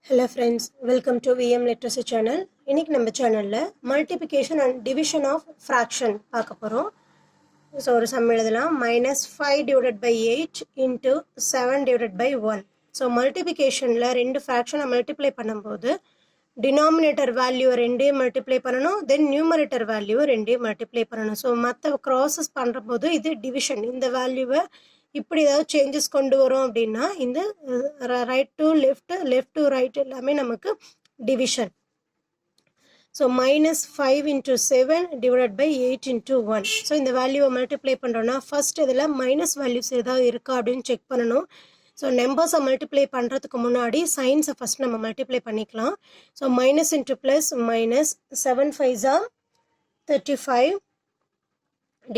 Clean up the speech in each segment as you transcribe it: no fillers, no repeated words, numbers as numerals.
Hello friends, welcome to VM Literacy channel. இன்னைக்கு நம்ம சேனல்ல multiplication and division of fraction பார்க்க போறோம். So ஒரு சம் எழுதலாம் -5 divided by 8 into 7 divided by 1. So multiplicationல ரெண்டு fraction multiply பண்ணும்போது denominator value ரெண்டையும் multiply பண்ணனும், then numerator value ரெண்டையும் multiply பண்ணனும். So மத்த crosses பண்றபோது இது division. இந்த வேல்யூவை இப்படி ஏதாவது சேஞ்சஸ் கொண்டு வரோம் அப்படின்னா இந்த right to left to right எல்லாமே நமக்கு division. So -5 into 7 divided by 8 into 1. So இந்த வேல்யூவை மல்டிப்ளை பண்ணுறோன்னா ஃபர்ஸ்ட் இதில் மைனஸ் வேல்யூஸ் ஏதாவது இருக்கா அப்படின்னு செக் பண்ணணும். ஸோ நம்பர்ஸை மல்டிப்ளை பண்ணுறதுக்கு முன்னாடி சைன்ஸை ஃபஸ்ட் நம்ம மல்டிப்ளை பண்ணிக்கலாம். So minus into plus minus 7 5s are 35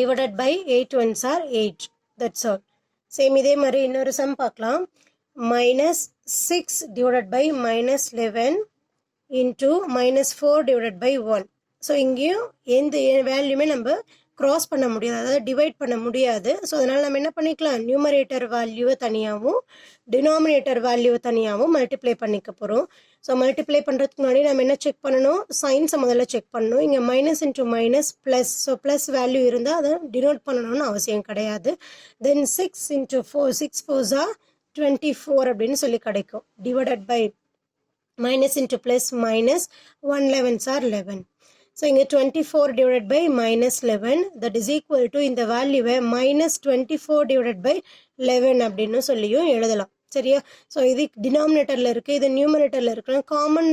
divided by 8 1s are 8. That's all. Same இதே மாதிரி இன்னொரு சம் பார்க்கலாம். -6 divided by -11 into -4 divided by 1. So இங்கேயும் எந்த வேல்யூமே நம்ம க்ராஸ் பண்ண முடியாது, அதாவது டிவைட் பண்ண முடியாது. ஸோ அதனால் நம்ம என்ன பண்ணிக்கலாம், நியூமரேட்டர் வேல்யூவை தனியாகவும் டினாமினேட்டர் வேல்யூவை தனியாகவும் மல்டிப்ளை பண்ணிக்க போகிறோம். ஸோ மல்டிப்ளை பண்ணுறதுக்கு முன்னாடி நம்ம என்ன செக் பண்ணணும், சைன்ஸை முதல்ல செக் பண்ணணும். இங்கே minus into minus plus, so plus value இருந்தால் அதை டினோட் பண்ணணும்னு அவசியம் கிடையாது. தென் 6 into 4, 6 4s are 24 அப்படின்னு சொல்லி கிடைக்கும். Divided by minus into plus minus 1 11s are 11. So இங்கே 24 divided by -11 that is equal to இந்த வேல்யூவை -24 divided by 11 அப்படின்னு சொல்லியும் எழுதலாம். சரியா? ஸோ இது டினாமினேட்டரில் இருக்குது, இது நியூமரேட்டரில் இருக்குது. காமன்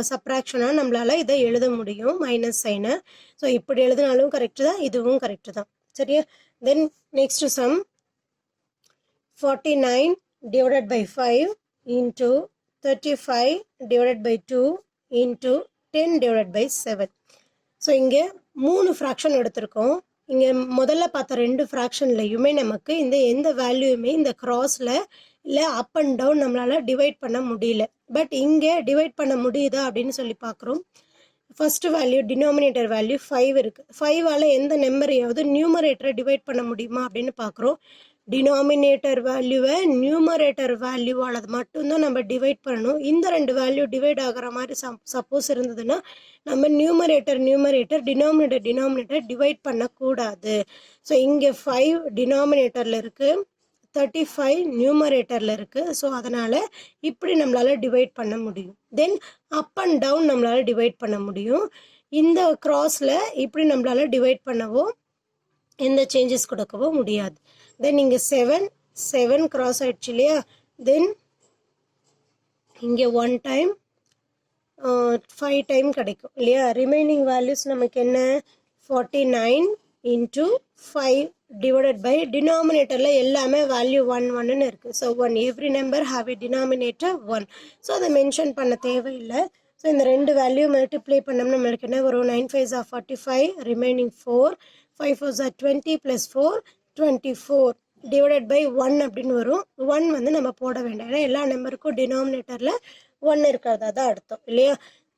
சப்ராக்ஷனாக நம்மளால் இதை எழுத முடியும் மைனஸ் சைனை. ஸோ இப்படி எழுதினாலும் கரெக்டு தான், இதுவும் கரெக்டு தான். சரியா? Then next sum 49 divided by 5 into 35 divided by 2 into 10 divided by 7. So இங்கே 3 ஃப்ராக்ஷன் எடுத்திருக்கோம். இங்கே முதல்ல பார்த்த 2 ஃப்ராக்ஷன்லையுமே நமக்கு இந்த எந்த வேல்யூயுமே இந்த கிராஸில் இல்லை அப் அண்ட் டவுன் நம்மளால் டிவைட் பண்ண முடியல. பட் இங்கே டிவைட் பண்ண முடியுதா அப்படின்னு சொல்லி பார்க்குறோம். ஃபர்ஸ்ட் வேல்யூ டினாமினேட்டர் வேல்யூ 5 இருக்குது. 5ஆல் எந்த நம்பரையாவது நியூமரேட்டரை டிவைட் பண்ண முடியுமா அப்படின்னு பார்க்குறோம். டினாமினேட்டர் வேல்யூவை நியூமரேட்டர் வேல்யூவால் அது மட்டும்தான் நம்ம டிவைட் பண்ணணும். இந்த ரெண்டு வேல்யூ டிவைட் ஆகிற மாதிரி சப்போஸ் இருந்ததுன்னா நம்ம நியூமரேட்டர் டினாமினேட்டர் டிவைட் பண்ணக்கூடாது. ஸோ இங்கே 5 டினாமினேட்டரில் இருக்குது, 35 நியூமரேட்டரில் இருக்குது. ஸோ அதனால் இப்படி நம்மளால் டிவைட் பண்ண முடியும். தென் அப் அண்ட் டவுன் நம்மளால் டிவைட் பண்ண முடியும். இந்த கிராஸில் இப்படி நம்மளால் டிவைட் பண்ணவோ எந்த சேஞ்சஸ் கொடுக்கவோ முடியாது. தென் இங்கே 7 கிராஸ் ஆயிடுச்சு இல்லையா? தென் இங்கே 1 டைம் 5 டைம் கிடைக்கும் இல்லையா? ரிமைனிங் வேல்யூஸ் நமக்கு என்ன, 49 into 5 divided by டினாமினேட்டரில் எல்லாமே வேல்யூ 1 1ன்னு இருக்குது. So 1 every number have a denominator 1. So அதை மென்ஷன் பண்ண தேவையில்லை. ஸோ இந்த ரெண்டு வேல்யூ மல்டிப்ளை பண்ணோம்னா நம்மளுக்கு என்ன வரும், 9 5s are 45, remaining 4, 5 4s are 20 plus 4 24 divided by 1 அப்படின்னு வரும். 1 வந்து நம்ம போட வேண்டாம், ஏன்னா எல்லா நம்பருக்கும் டினாமினேட்டரில் 1 இருக்கிறதா தான் அர்த்தம் இல்லையா?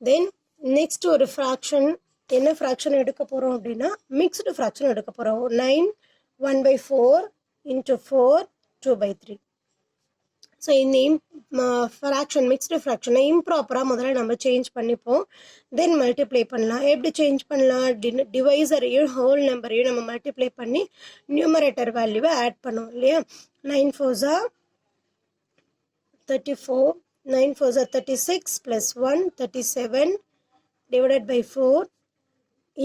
தென் நெக்ஸ்ட் ஒரு ஃப்ராக்ஷன், என்ன ஃப்ராக்ஷன் எடுக்க போகிறோம் அப்படின்னா மிக்ஸ்டு ஃப்ராக்ஷன் எடுக்க போகிறோம். 9 1/4 into 4 2/3. ஸோ இந்த ஃப்ராக்ஷன் மிக்ஸ்டு ஃப்ராக்ஷனை இம்ப்ராப்பராக முதல்ல நம்ம சேஞ்ச் பண்ணிப்போம். தென் மல்டிப்ளை பண்ணலாம். எப்படி சேஞ்ச் பண்ணலாம், டிவைசரையும் ஹோல் நம்பரையும் நம்ம மல்டிப்ளை பண்ணி நியூமரேட்டர் வேல்யூவை ஆட் பண்ணுவோம் இல்லையா? 9 4s are 34, 9 4s are 36 plus 1 37 divided by 4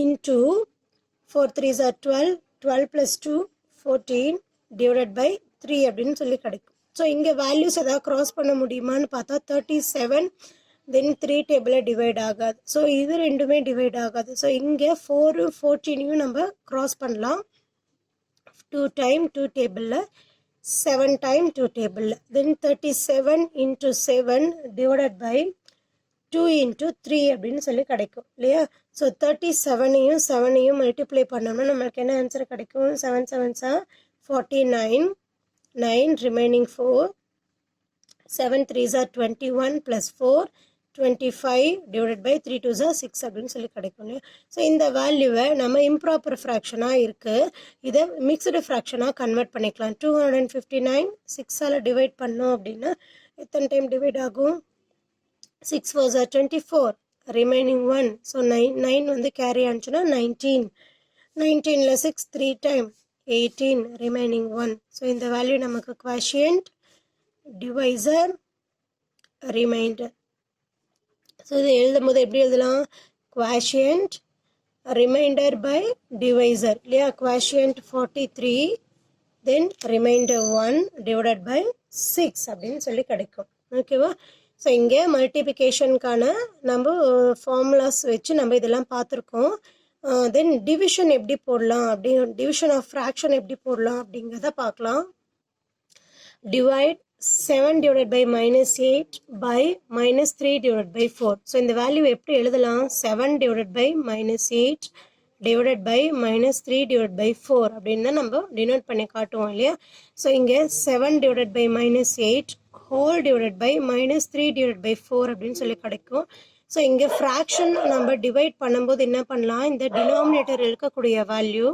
into 4 3s are 12, 12 plus 2 14 divided by 3 அப்படின்னு சொல்லி கிடைக்கும். ஸோ இங்கே வேல்யூஸ் எதாவது க்ராஸ் பண்ண முடியுமான்னு பார்த்தா 37 தென் 3 டேபிளில் டிவைட் ஆகாது. ஸோ இது ரெண்டுமே டிவைட் ஆகாது. ஸோ இங்கே 4 14 நம்ம க்ராஸ் பண்ணலாம். 2 டைம் 2 டேபிளில், 7 டைம் 2 டேபிளில். தென் 37 into 7 டிவைடட் பை 2 into 3 அப்படின்னு சொல்லி கிடைக்கும் இல்லையா? ஸோ 37ஐயும் 7ஐயும் மல்டிப்ளை பண்ணோம்னா நம்மளுக்கு என்ன ஆன்சர் கிடைக்கும், 7 7s are 49, 9 remaining 4, 7 3s are 21 plus 4 25 divided by 3 2s are 6 அப்படின்னு சொல்லி கிடைக்கும் இல்லையா? ஸோ இந்த வேல்யூவை நம்ம இம்ப்ராப்பர் ஃப்ராக்ஷனாக இருக்குது, இதை மிக்ஸ்டு ஃப்ராக்ஷனாக கன்வெர்ட் பண்ணிக்கலாம். 259 6ஆல் டிவைட் பண்ணோம் அப்படின்னா எத்தனை டைம் டிவைட் ஆகும், 6 4s are 24, remaining 1. So 9 வந்து carry ஆனிச்சுன்னா 19. 19ல 6 3 time 18, remaining 1. So இந்த value நமக்கு quotient, divisor, remainder. So இது எழுதும்போது எப்படி எழுதலாம்? Quotient, remainder by divisor. இல்லையா? Quotient 43, then remainder 1 divided by 6 அப்படின்னு சொல்லி கிடைக்கும். ஓகேவா? ஸோ இங்கே மல்டிபிகேஷனுக்கான நம்ம ஃபார்முலாஸ் வச்சு நம்ம இதெல்லாம் பார்த்துருக்கோம். தென் டிவிஷன் எப்படி போடலாம் டிவிஷன் ஆஃப் ஃப்ராக்ஷன் எப்படி போடலாம் அப்படிங்கிறத பார்க்கலாம். Divide 7 divided by -8 by -3 divided by 4. So இந்த வேல்யூ எப்படி எழுதலாம்? 7 divided by -8 divided by -3 divided by 4 அப்படின்னு தான் நம்ம டினோட் பண்ணி காட்டுவோம் இல்லையா? ஸோ இங்கே 7 divided by -8 whole divided by -3 divided by 4 அப்படின்னு சொல்லி கிடைக்கும். ஸோ இங்கே ஃப்ராக்ஷன் நம்ம டிவைட் பண்ணும்போது என்ன பண்ணலாம்? இந்த டினாமினேட்டர் இருக்கக்கூடிய வேல்யூ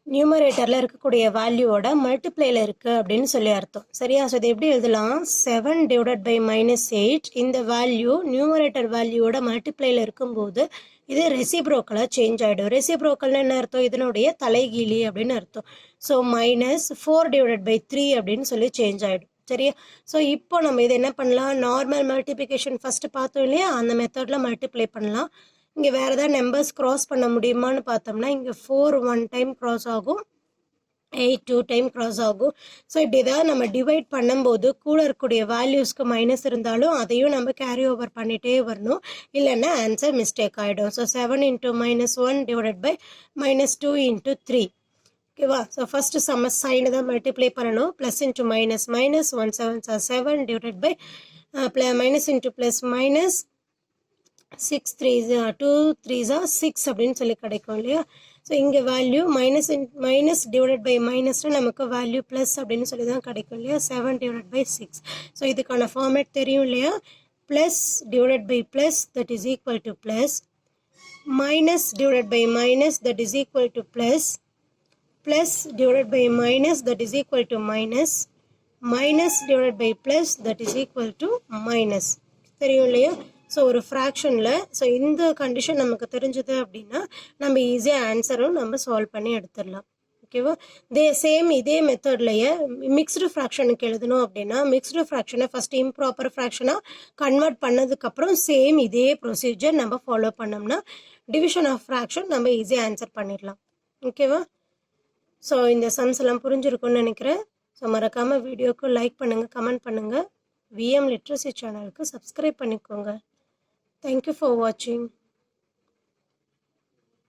நியூமரேட்டரில் இருக்கக்கூடிய வேல்யூவோட மல்டிப்ளைல இருக்குது அப்படின்னு சொல்லி அர்த்தம். சரியா? ஸோ இது எப்படி எழுதலாம்? 7 divided by -8 இந்த வேல்யூ நியூமரேட்டர் வேல்யூவோட மல்டிப்ளைல இருக்கும்போது இது ரெசிப்ரோக்கலாக சேஞ்ச் ஆகிடும். ரெசிப்ரோக்கல்னு என்ன அர்த்தம்? இதனுடைய தலைகீழி அப்படின்னு அர்த்தம். ஸோ -4 divided by 3 அப்படின்னு சொல்லி சேஞ்ச் ஆகிடும். சரியா? ஸோ இப்போ நம்ம இதை என்ன பண்ணலாம்? நார்மல் மல்டிப்ளிகேஷன் ஃபஸ்ட்டு பார்த்தோம் இல்லையா? அந்த மெத்தடில் மல்டிப்ளை பண்ணலாம். இங்கே வேறு ஏதாவது நம்பர்ஸ் க்ராஸ் பண்ண முடியுமான்னு பார்த்தோம்னா இங்கே 4 1 டைம் க்ராஸ் ஆகும், 8 2 டைம் க்ராஸ் ஆகும். ஸோ இப்படி ஏதாவது நம்ம டிவைட் பண்ணும்போது கூட இருக்கக்கூடிய வேல்யூஸ்க்கு மைனஸ் இருந்தாலும் அதையும் நம்ம கேரி ஓவர் பண்ணிகிட்டே வரணும், இல்லைன்னா ஆன்சர் மிஸ்டேக் ஆகிடும். So 7 × -1 divided by -2 × 3. ஓகேவா? ஸோ ஃபஸ்ட்டு சைனை தான் மல்டிப்ளை பண்ணணும். Plus into minus, -1 7s are 7 divided by minus into plus minus 6 3s are 2 3s are 6 அப்படின்னு சொல்லி கிடைக்கும் இல்லையா? ஸோ இங்கே வேல்யூ மைனஸ் டிவைடட் பை மைனஸ்னால் நமக்கு வேல்யூ ப்ளஸ் அப்படின்னு சொல்லி தான் கிடைக்கும் இல்லையா? 7 divided by 6. ஸோ இதுக்கான ஃபார்மேட் தெரியும் இல்லையா? Plus divided by plus that is equal to plus, minus divided by minus that is equal to plus, plus divided by minus that is equal to minus, minus divided by plus that is equal to minus. தெரியும் இல்லையா? So ஒரு ஃப்ராக்ஷனில் so இந்த condition நமக்கு தெரிஞ்சது அப்படின்னா நம்ம ஈஸியாக ஆன்சரும் நம்ம சால்வ் பண்ணி எடுத்துடலாம். ஓகேவா? சேம் இதே மெத்தட்லையே மிக்ஸ்டு ஃப்ராக்ஷனுக்கு எழுதணும் அப்படின்னா மிக்ஸ்டு ஃப்ராக்ஷனை ஃபஸ்ட் இம்ப்ராப்பர் ஃப்ராக்ஷனாக கன்வெர்ட் பண்ணதுக்கப்புறம் சேம் இதே ப்ரொசீஜர் நம்ம ஃபாலோ பண்ணோம்னா டிவிஷன் ஆஃப் ஃப்ராக்ஷன் நம்ம ஈஸியாக ஆன்சர் பண்ணிடலாம். ஓகேவா? ஸோ இந்த சம்ஸ் எல்லாம் புரிஞ்சிருக்கும்னு நினைக்கிறேன். ஸோ மறக்காமல் வீடியோக்கு லைக் பண்ணுங்கள், கமெண்ட் பண்ணுங்கள், விஎம் லிட்ரஸி சேனலுக்கு சப்ஸ்கிரைப் பண்ணிக்கோங்க. தேங்க்யூ ஃபார் வாட்சிங்.